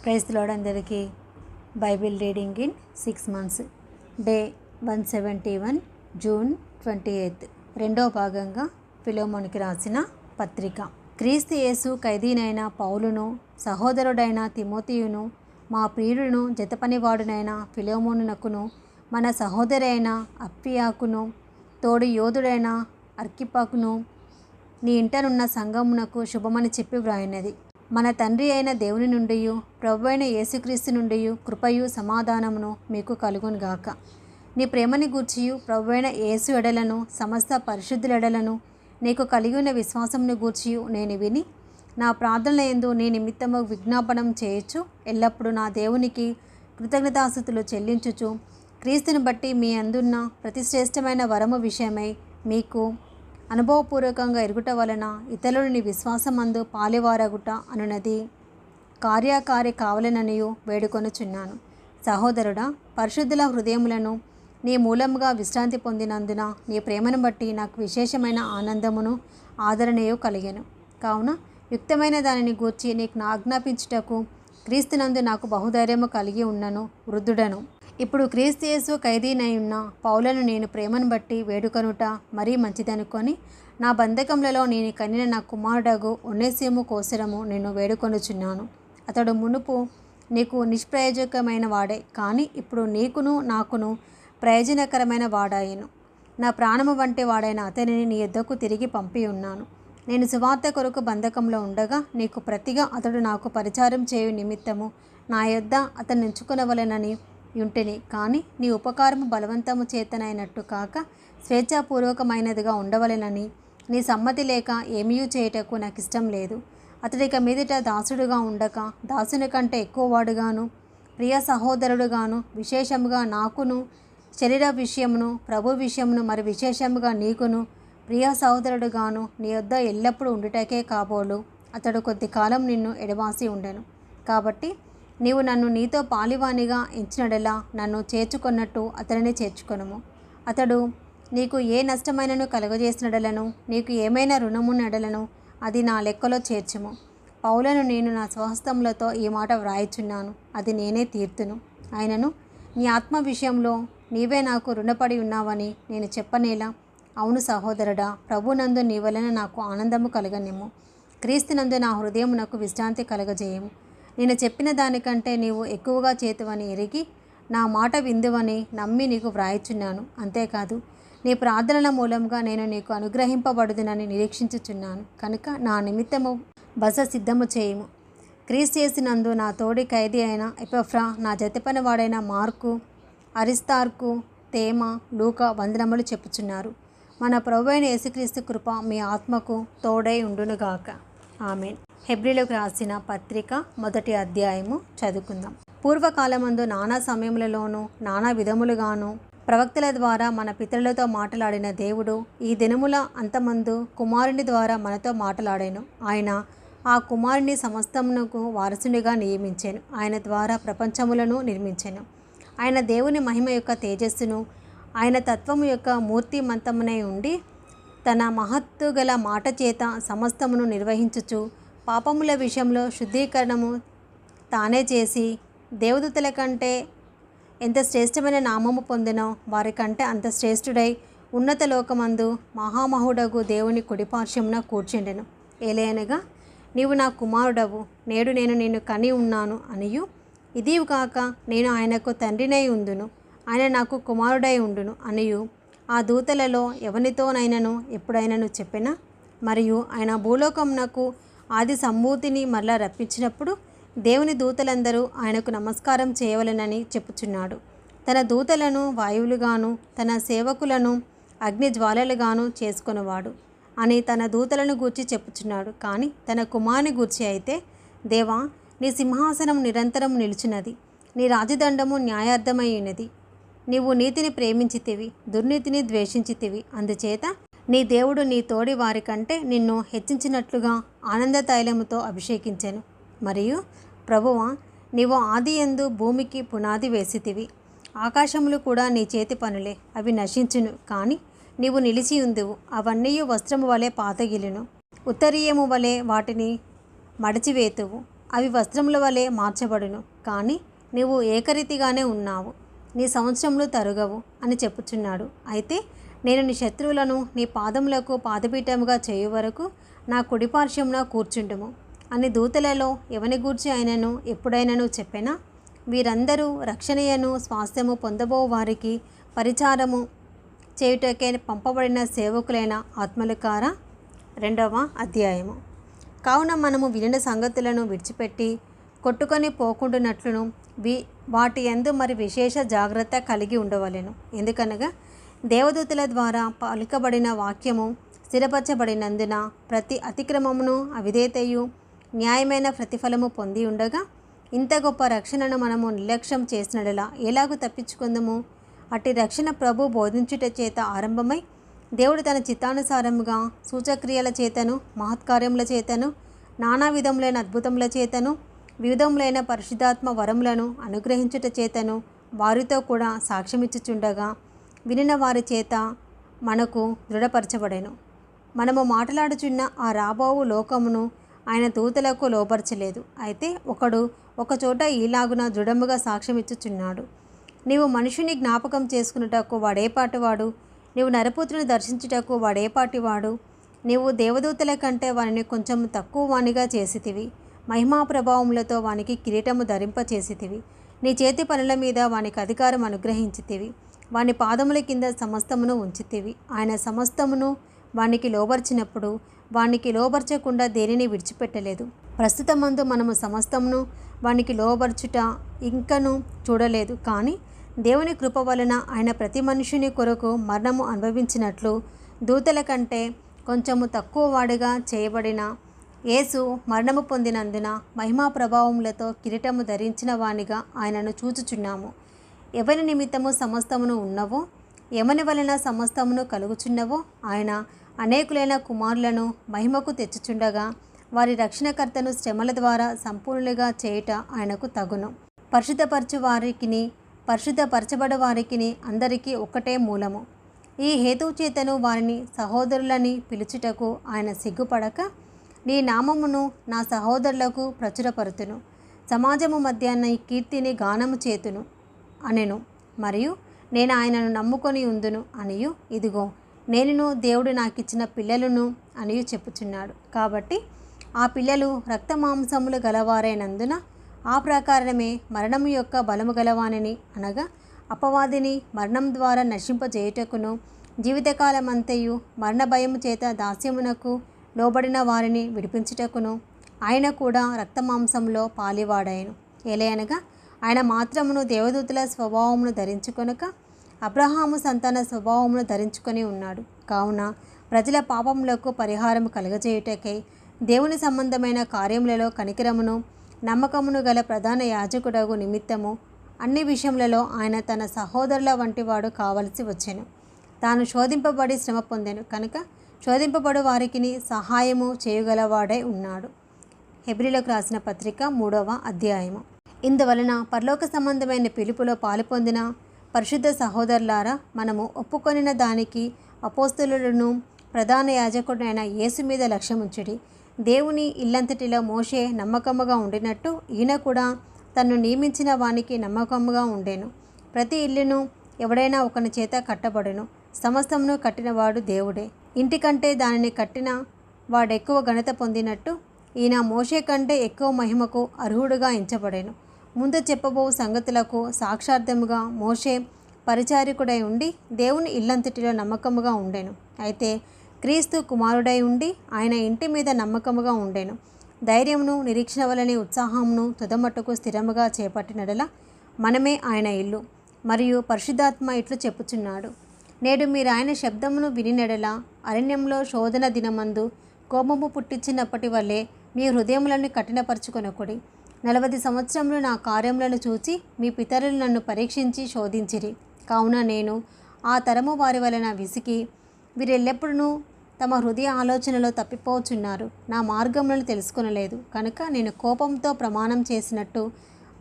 Praise the lord అందరికీ. Bible reading in 6 months, day 171, June 28. రెండవ భాగంగా ఫిలోమోనుకి రాసిన పత్రిక. క్రీస్తు యేసు ఖైదీనైన పౌలును, సహోదరుడైన తిమోతియును, మా ప్రియుడును జతపనివాడునైన ఫిలోమోనునకును, మన సహోదరి అయిన అప్పియాకును, తోడి యోధుడైన అర్కిపకును, నీ ఇంటనున్న సంఘమునకు శుభమని చెప్పి వ్రాయినది. మన తండ్రి అయిన దేవుని నుండి, ప్రభు అయిన యేసుక్రీస్తు నుండి కృపయు సమాధానమును మీకు కలుగునుగాక. నీ ప్రేమని గూర్చియు ప్రభు అయిన యేసు ఎడలను సమస్త పరిశుద్ధుల ఎడలను నీకు కలిగి ఉన్న విశ్వాసమును గూర్చియు నేను విని, నా ప్రార్థనల యందు నీ నిమిత్తము విజ్ఞాపనం చేయొచ్చు ఎల్లప్పుడూ నా దేవునికి కృతజ్ఞతాస్తుతులు చెల్లించుచు, క్రీస్తుని బట్టి మీ అందున్న ప్రతిశ్రేష్టమైన వరము విషయమై మీకు అనుభవపూర్వకంగా ఎరుగుట వలన ఇతరులు నీ విశ్వాసమందు పాలివారగుట అనునది కార్యకారి కావలననియు వేడుకొనుచున్నాను. సహోదరుడా, పరిశుద్ధుల హృదయములను నీ మూలముగా విశ్రాంతి పొందినందున నీ ప్రేమను బట్టి నాకు విశేషమైన ఆనందమును ఆదరణయు కలిగెను. కావున యుక్తమైన దానిని గూర్చి నీకు ఆజ్ఞాపించుటకు క్రీస్తునందు నాకు బహుధైర్యము కలిగి ఉన్నను. వృద్ధుడను ఇప్పుడు క్రీస్తు యేసు ఖైదీనైయున్న పౌలను నేను ప్రేమను బట్టి వేడుకొనుట మరీ మంచిదనుకొని, నా బంధకములలో నేను కనిన నా కుమారుడగు ఒనేసిము కోసరము నేను వేడుకొనుచున్నాను. అతడు మునుపు నీకు నిష్ప్రయోజకమైన వాడే, కానీ ఇప్పుడు నీకును నాకును ప్రయోజనకరమైన వాడాయను. నా ప్రాణము వంటి వాడైన అతనిని నీ యొద్దకు తిరిగి పంపి ఉన్నాను. నేను సువార్త కొరకు బంధకంలో ఉండగా నీకు ప్రతిగా అతడు నాకు పరిచారం చేయు నిమిత్తము నా యొద్ద అతన్ని ఉంచుకొనవలెనని యుంటిని. కానీ నీ ఉపకారము బలవంతము చేతనైనట్టు కాక స్వేచ్ఛాపూర్వకమైనదిగా ఉండవలెనని నీ సమ్మతి లేక ఏమీ చేయుటకు నాకు ఇష్టం లేదు. అతడిక మీదట దాసుడుగా ఉండక దాసుని కంటే ఎక్కువ వాడుగాను, ప్రియ సహోదరుడుగాను, విశేషముగా నాకును శరీర విషయమును ప్రభు విషయమును మరి విశేషముగా నీకును ప్రియ సహోదరుడుగాను నీ యొద్ద ఎల్లప్పుడూ ఉండుటకే కాబోలు అతడు కొద్ది కాలం నిన్ను ఎడబాసి ఉండెను. కాబట్టి నీవు నన్ను నీతో పాలివానిగా ఎంచినడలా నన్ను చేర్చుకొన్నట్టు అతనిని చేర్చుకొనుము. అతడు నీకు ఏ నష్టమైనను కలుగజేసినడలను, నీకు ఏమైనా రుణమున్నడలను అది నా లెక్కలో చేర్చుము. పౌలను నేను నా స్వహస్తములతో ఈ మాట వ్రాయిచున్నాను, అది నేనే తీర్తును. ఆయనను నీ ఆత్మ విషయంలో నీవే నాకు రుణపడి ఉన్నావని నేను చెప్పనేలా? అవును సహోదరుడా, ప్రభునందు నీ వలన నాకు ఆనందము కలగనిమ్ము. క్రీస్తునందు నా హృదయమునకు విశ్రాంతి కలగజేయము. నేను చెప్పిన దానికంటే నీవు ఎక్కువగా చేతువని ఎరిగి నా మాట విందువని నమ్మి నీకు వ్రాయిచున్నాను. అంతేకాదు, నీ ప్రార్థనల మూలంగా నేను నీకు అనుగ్రహింపబడుదునని నిరీక్షించుచున్నాను. కనుక నా నిమిత్తము బస సిద్ధము చేయుము. క్రీస్తు యేసునందు నా తోడి ఖైదీ అయిన ఎపఫ్రా, నా జతపని వాడైన మార్కు, అరిస్తార్కు, తేమ, లూక వందనములు చెప్పుచున్నారు. మన ప్రభువైన యేసుక్రీస్తు కృప మీ ఆత్మకు తోడై ఉండునుగాక. ఆమేన్. హెబ్రీలకు రాసిన పత్రిక 1వ అధ్యాయము చదువుకుందాం. పూర్వకాలమందు నానా సమయములలోనూ నానా విధములుగాను ప్రవక్తల ద్వారా మన పితరులతో మాట్లాడిన దేవుడు ఈ దినముల అంతమందు కుమారుని ద్వారా మనతో మాట్లాడాను. ఆయన ఆ కుమారుని సమస్తమునకు వారసునిగా నియమించాను. ఆయన ద్వారా ప్రపంచములను నిర్మించాను. ఆయన దేవుని మహిమ యొక్క తేజస్సును, ఆయన తత్వము యొక్క మూర్తిమంతమునై ఉండి తన మహత్తు గల మాట చేత సమస్తమును నిర్వహించుచు పాపముల విషయంలో శుద్ధీకరణము తానే చేసి దేవదూతల కంటే ఎంత శ్రేష్టమైన నామము పొందినో వారికంటే అంత శ్రేష్ఠుడై ఉన్నత లోకమందు మహామహుడగు దేవుని కుడిపార్శ్వమున కూర్చుండెను. ఏలయనగా నీవు నా కుమారుడవు, నేడు నేను నిన్ను కని ఉన్నాను అనియు, ఇదియు కాక నేను ఆయనకు తండ్రినై ఉందును, ఆయన నాకు కుమారుడై ఉండును అనియు ఆ దూతలలో ఎవనితోనైనను ఎప్పుడైనను చెప్పిన. మరియు ఆయన భూలోకమునకు ఆది సంభూతిని మరలా రప్పించినప్పుడు దేవుని దూతలందరూ ఆయనకు నమస్కారం చేయవలెనని చెప్పుచున్నాడు. తన దూతలను వాయువులుగాను తన సేవకులను అగ్ని జ్వాలలుగాను చేసుకొనివాడు అని తన దూతలను గూర్చి చెప్పుచున్నాడు. కానీ తన కుమారుని గూర్చి అయితే, దేవా, నీ సింహాసనం నిరంతరం నిలుచున్నది, నీ రాజదండము న్యాయార్థమై ఉన్నది. నీవు నీతిని ప్రేమించితివి, దుర్నీతిని ద్వేషించితివి. అందుచేత నీ దేవుడు నీ తోడి వారికంటే నిన్ను హెచ్చించినట్లుగా ఆనంద తైలముతో అభిషేకించెను. మరియు ప్రభువా, నీవు ఆదియందు భూమికి పునాది వేసితివి. ఆకాశములు కూడా నీ చేతి పనులే, అవి నశించును, కానీ నీవు నిలిచి ఉందువు. అవన్నీ వస్త్రము వలె పాతగిలును, ఉత్తరీయము వలె వాటిని మడచివేతువు. అవి వస్త్రముల వలె మార్చబడును, కానీ నీవు ఏకరీతిగానే ఉన్నావు, నీ సంవత్సరములు తరుగవు అని చెప్పుచున్నాడు. అయితే నేను నీ శత్రువులను నీ పాదములకు పాదపీఠముగా చేయు వరకు నా కుడిపార్శ్వమున కూర్చుంటుము అని దూతలలో ఎవని గూర్చి అయినను ఎప్పుడైనను చెప్పెనా? వీరందరూ రక్షణయను స్వాస్థ్యము పొందబో వారికి పరిచారము చేయుటకే పంపబడిన సేవకులైన ఆత్మలు కారా? 2వ అధ్యాయము. కావున మనము వినిన సంగతులను విడిచిపెట్టి కొట్టుకొని పోకుండానట్లును వాటి యందు మరి విశేష జాగ్రత్త కలిగి ఉండవలెను. ఎందుకనగా దేవదూతల ద్వారా పలుకబడిన వాక్యము స్థిరపరచబడినందున ప్రతి అతిక్రమమును అవిధేయతయు న్యాయమైన ప్రతిఫలము పొంది ఉండగా ఇంత గొప్ప రక్షణను మనము నిర్లక్ష్యం చేసినట్లా ఎలాగూ తప్పించుకుందాము? అట్టి రక్షణ ప్రభు బోధించుట చేత ఆరంభమై దేవుడు తన చిత్తానుసారముగా సూచక్రియల చేతను మహత్కార్యముల చేతను నానా విధములైన అద్భుతముల చేతను వివిధములైన పరిశుద్ధాత్మ వరములను అనుగ్రహించుట చేతను వారితో కూడా సాక్ష్యమిచ్చుచుండగా వినిన వారి చేత మనకు దృఢపరచబడెను. మనము మాట్లాడుచున్న ఆ రాబోవు లోకమును ఆయన దూతలకు లోబరచలేదు. అయితే ఒకడు ఒకచోట ఈలాగున దృఢముగా సాక్ష్యమిచ్చుచున్నాడు. నీవు మనుషుని జ్ఞాపకం చేసుకున్నటకు వాడేపాటివాడు? నీవు నరపుత్రుని దర్శించుటకు వాడేపాటివాడు? నీవు దేవదూతల కంటే వానిని కొంచెం తక్కువ వానిగా చేసితివి. మహిమా ప్రభావములతో వానికి కిరీటము ధరింపచేసితివి. నీ చేతి పనుల మీద వానికి అధికారం అనుగ్రహించితివి. వాని పాదముల కింద సమస్తమును ఉంచితివి. ఆయన సమస్తమును వానికి లోబర్చినప్పుడు వానికి లోబర్చకుండా దేనిని విడిచిపెట్టలేదు. ప్రస్తుతమందు మనము సమస్తమును వానికి లోబర్చుట ఇంకను చూడలేదు. కానీ దేవుని కృప వలన ఆయన ప్రతి మనుషుని కొరకు మరణము అనుభవించినట్లు దూతల కంటే కొంచెము తక్కువ వాడిగా చేయబడిన యేసు మరణము పొందినందున మహిమా ప్రభావములతో కిరీటము ధరించిన వానిగా ఆయనను చూచుచున్నాము. ఎవరి నిమిత్తము సమస్తమును ఉన్నవో, ఎవని వలన సమస్తమును కలుగుచున్నవో ఆయన అనేకులైన కుమారులను మహిమకు తెచ్చుచుండగా వారి రక్షణకర్తను శ్రమల ద్వారా సంపూర్ణులుగా చేయుట ఆయనకు తగును. పరిశుద్ధపరచు వారికిని పరిశుద్ధపరచబడు వారికిని అందరికీ ఒక్కటే మూలము. ఈ హేతువు చేతను వారిని సహోదరులని పిలుచుటకు ఆయన సిగ్గుపడక నీ నామమును నా సహోదరులకు ప్రచురపరుతును, సమాజము మధ్య నీ కీర్తిని గానము చేతును అనెను. మరియు నేను ఆయనను నమ్ముకొని ఉందును అనియు ఇదిగో నేనును దేవుడు నాకిచ్చిన పిల్లలను అనియు చెప్పుచున్నాడు. కాబట్టి ఆ పిల్లలు రక్తమాంసములు గలవారైనందున ఆ ప్రకారమే మరణము యొక్క బలము గలవానిని అనగా అపవాదిని మరణం ద్వారా నశింపజేయుటకును జీవితకాలమంతయు మరణ భయము చేత దాస్యమునకు లోబడిన వారిని విడిపించుటకును ఆయన కూడా రక్తమాంసంలో పాలివాడాయను. ఎలయనగా ఆయన మాత్రమును దేవదూతల స్వభావమును ధరించుకొనక అబ్రహాము సంతాన స్వభావమును ధరించుకొని ఉన్నాడు. కావున ప్రజల పాపములకు పరిహారము కలుగజేయుటకై దేవుని సంబంధమైన కార్యములలో కనికరమును నమ్మకమును గల ప్రధాన యాజకుడగు నిమిత్తము అన్ని విషయములలో ఆయన తన సహోదరుల వంటి వాడు కావలసి వచ్చెను. తాను శోధింపబడి శ్రమ పొందెను కనుక శోధింపబడు వారికి సహాయము చేయగలవాడై ఉన్నాడు. హెబ్రీలకు రాసిన పత్రిక 3వ అధ్యాయము. ఇందువలన పరలోక సంబంధమైన పిలుపులో పాలుపొందిన పరిశుద్ధ సహోదరులారా, మనము ఒప్పుకొనిన దానికి అపోస్తలులను ప్రధాన యాజకుడైన యేసు మీద లక్ష్యముంచుడి. దేవుని ఇల్లంతటిలో మోషే నమ్మకముగా ఉండినట్టు ఈయన కూడా తన్ను నియమించిన వానికి నమ్మకముగా ఉండెను. ప్రతి ఇల్లును ఎవడైనా ఒకని చేత కట్టబడును, సమస్తమును కట్టినవాడు దేవుడే. ఇంటికంటే దానిని కట్టిన వాడెక్కువ ఘనత పొందినట్టు ఈయన మోషే కంటే ఎక్కువ మహిమకు అర్హుడుగా ఎంచబడెను. ముందు చెప్పబో సంగతులకు సాక్షార్థముగా మోషే పరిచారకుడై ఉండి దేవుని ఇల్లంతటిలో నమ్మకముగా ఉండెను. అయితే క్రీస్తు కుమారుడై ఉండి ఆయన ఇంటి మీద నమ్మకముగా ఉండెను. ధైర్యమును నిరీక్షణ వలని ఉత్సాహమును తుదమట్టుకు స్థిరముగా చేపట్టినడల మనమే ఆయన ఇల్లు. మరియు పరిశుద్ధాత్మ ఇట్లు చెప్పుచున్నాడు, నేడు మీరు ఆయన శబ్దమును వినినెడల అరణ్యంలో శోధన దినమందు కోపము పుట్టించినప్పటి వల్లే మీ హృదయములను కఠినపరచుకొనకుడి. 40 సంవత్సరములు నా కార్యములను చూచి మీ పితరులు నన్ను పరీక్షించి శోధించిరి. కావున నేను ఆ తరము వారి వలన విసికి వీరెల్లప్పుడూ తమ హృదయ ఆలోచనలో తప్పిపోచున్నారు, నా మార్గములను తెలుసుకొనలేదు కనుక నేను కోపంతో ప్రమాణం చేసినట్టు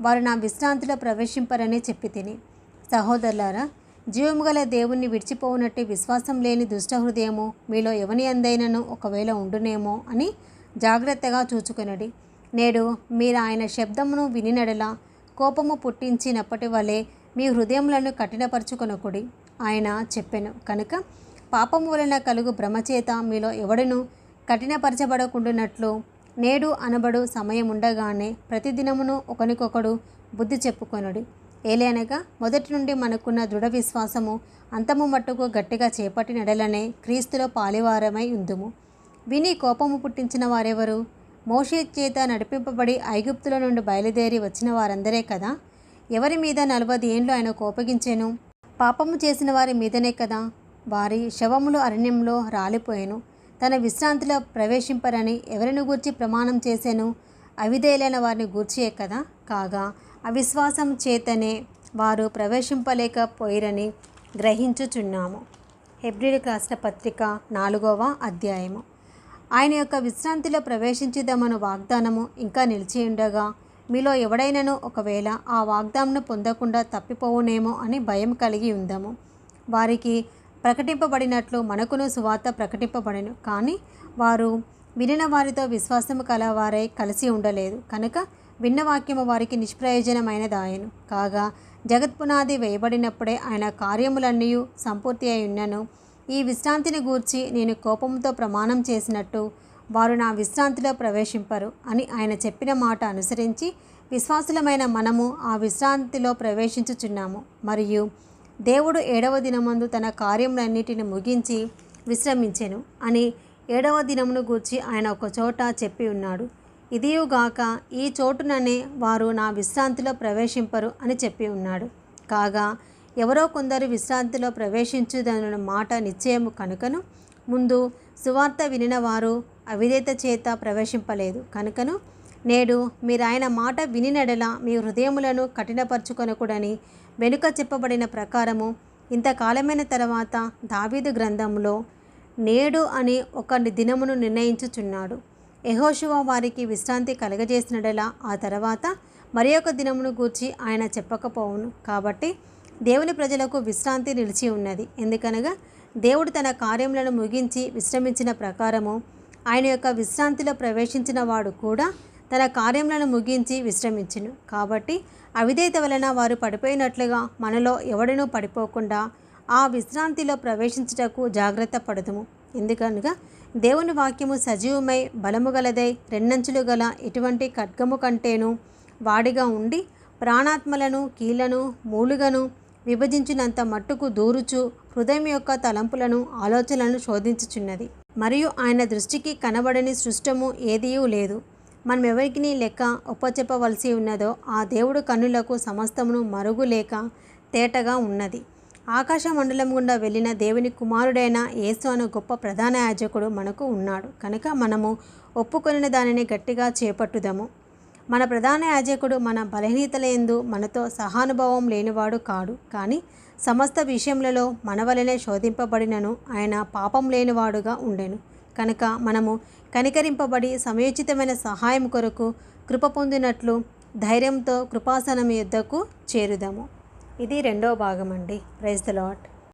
వారు నా విశ్రాంతిలో ప్రవేశింపరని చెప్పి తిని. సహోదరులారా, జీవము గల దేవుణ్ణి విడిచిపోవునట్టు విశ్వాసం లేని దుష్ట హృదయము మీలో ఎవని అందైనను ఒకవేళ ఉండునేమో అని జాగ్రత్తగా చూచుకొనడి. నేడు మీరు ఆయన శబ్దమును వినినడలా కోపము పుట్టించినప్పటి వలె మీ హృదయములను కఠినపరచుకొనకుడి ఆయన చెప్పెను. కనుక పాపము వలన కలుగు భ్రమచేత మీలో ఎవడను కఠినపరచబడకుండానట్లు నేడు అనబడు సమయం ఉండగానే ప్రతిదినమును ఒకనికొకడు బుద్ధి చెప్పుకొనుడి. ఏలైనగా మొదటి నుండి మనకున్న దృఢ విశ్వాసము అంతము మట్టుకు గట్టిగా చేపట్టినడలనే క్రీస్తులో పాలివారమై ఉందుము. విని కోపము పుట్టించిన వారెవరు? మోషే చేత నడిపింపబడి ఐగుప్తుల నుండి బయలుదేరి వచ్చిన వారందరే కదా. ఎవరి మీద 40 ఏండ్లు ఆయన కోపగించెను? పాపము చేసిన వారి మీదనే కదా. వారి శవములు అరణ్యంలో రాలిపోయెను. తన విశ్రాంతిలో ప్రవేశింపరని ఎవరిని గూర్చి ప్రమాణం చేసెను? అవిధేయులైన వారిని గూర్చియే కదా. కాగా అవిశ్వాసం చేతనే వారు ప్రవేశింపలేకపోయిరని గ్రహించుచున్నాము. హెబ్రీయులకు రాసిన పత్రిక 4వ అధ్యాయము. ఆయన యొక్క విశ్రాంతిలో ప్రవేశించుదామను వాగ్దానము ఇంకా నిలిచి ఉండగా మీలో ఎవడైనను ఒకవేళ ఆ వాగ్దానమును పొందకుండా తప్పిపోవునేమో అని భయం కలిగి ఉందాము. వారికి ప్రకటింపబడినట్లు మనకును సువార్త ప్రకటింపబడెను, కానీ వారు వినిన వారితో విశ్వాసము కలవారై కలిసి ఉండలేదు. కనుక విన్న వాక్యము వారికి నిష్ప్రయోజనమైనదాయను. కాగా జగత్పునాది వేయబడినప్పుడే ఆయన కార్యములన్నీ సంపూర్తి అయి ఉన్నను. ఈ విశ్రాంతిని గూర్చి నేను కోపంతో ప్రమాణం చేసినట్టు వారు నా విశ్రాంతిలో ప్రవేశింపరు అని ఆయన చెప్పిన మాట అనుసరించి విశ్వాసులమైన మనము ఆ విశ్రాంతిలో ప్రవేశించుచున్నాము. మరియు దేవుడు 7వ దినమందు తన కార్యములన్నిటిని ముగించి విశ్రమించెను అని 7వ దినమును గూర్చి ఆయన ఒక చోట చెప్పి ఉన్నాడు. ఇదియుగాక ఈ చోటుననే వారు నా విశ్రాంతిలో ప్రవేశింపరు అని చెప్పి ఉన్నాడు. కాగా ఎవరో కొందరు విశ్రాంతిలో ప్రవేశించుదన్న మాట నిశ్చయము కనుకను ముందు సువార్త వినిన వారు అవిధేయత చేత ప్రవేశింపలేదు. కనుకను నేడు మీరు ఆయన మాట వినినడల మీ హృదయములను కఠినపరచుకొనకూడని వెనుక చెప్పబడిన ప్రకారము ఇంతకాలమైన తర్వాత దావీదు గ్రంథంలో నేడు అని ఒక దినమును నిర్ణయించుచున్నాడు. యెహోషువ వారికి విశ్రాంతి కలగజేసినడలా ఆ తర్వాత మరి ఒక దినమును గూర్చి ఆయన చెప్పకపోవును. కాబట్టి దేవుని ప్రజలకు విశ్రాంతి నిలిచి ఉన్నది. ఎందుకనగా దేవుడు తన కార్యములను ముగించి విశ్రమించిన ప్రకారము ఆయన యొక్క విశ్రాంతిలో ప్రవేశించిన వాడు కూడా తన కార్యములను ముగించి విశ్రమించును. కాబట్టి అవిధేయత వలన వారు పడిపోయినట్లుగా మనలో ఎవడనూ పడిపోకుండా ఆ విశ్రాంతిలో ప్రవేశించుటకు జాగ్రత్త పడదుము. ఎందుకనగా దేవుని వాక్యము సజీవమై బలము గలదై రెండంచులు గల ఎటువంటి ఖడ్గము కంటేను వాడిగా ఉండి ప్రాణాత్మలను కీళ్లను మూలుగను విభజించినంత మట్టుకు దూరుచు హృదయం యొక్క తలంపులను ఆలోచనలను శోధించుచున్నది. మరియు ఆయన దృష్టికి కనబడని సృష్టము ఏదీయూ లేదు. మనం ఎవరికి లెక్క ఒప్పచెప్పవలసి ఉన్నదో ఆ దేవుడు కన్నులకు సమస్తమును మరుగు లేక తేటగా ఉన్నది. ఆకాశ మండలం గుండా వెళ్ళిన దేవుని కుమారుడైన యేసు అను గొప్ప ప్రధాన యాజకుడు మనకు ఉన్నాడు. కనుక మనము ఒప్పుకొనిన దానిని గట్టిగా చేపట్టుదాము. మన ప్రధాన యాజకుడు మన బలహీనతలందు మనతో సహానుభావం లేనివాడు కాడు, కానీ సమస్త విషయములలో మన వలనే శోధింపబడినను ఆయన పాపం లేనివాడుగా ఉండెను. కనుక మనము కనికరింపబడి సమయోచితమైన సహాయం కొరకు కృప పొందినట్లు ధైర్యంతో కృపాసనం యొద్దకు చేరుదాము. ఇది 2వ భాగం అండి. Praise the lord.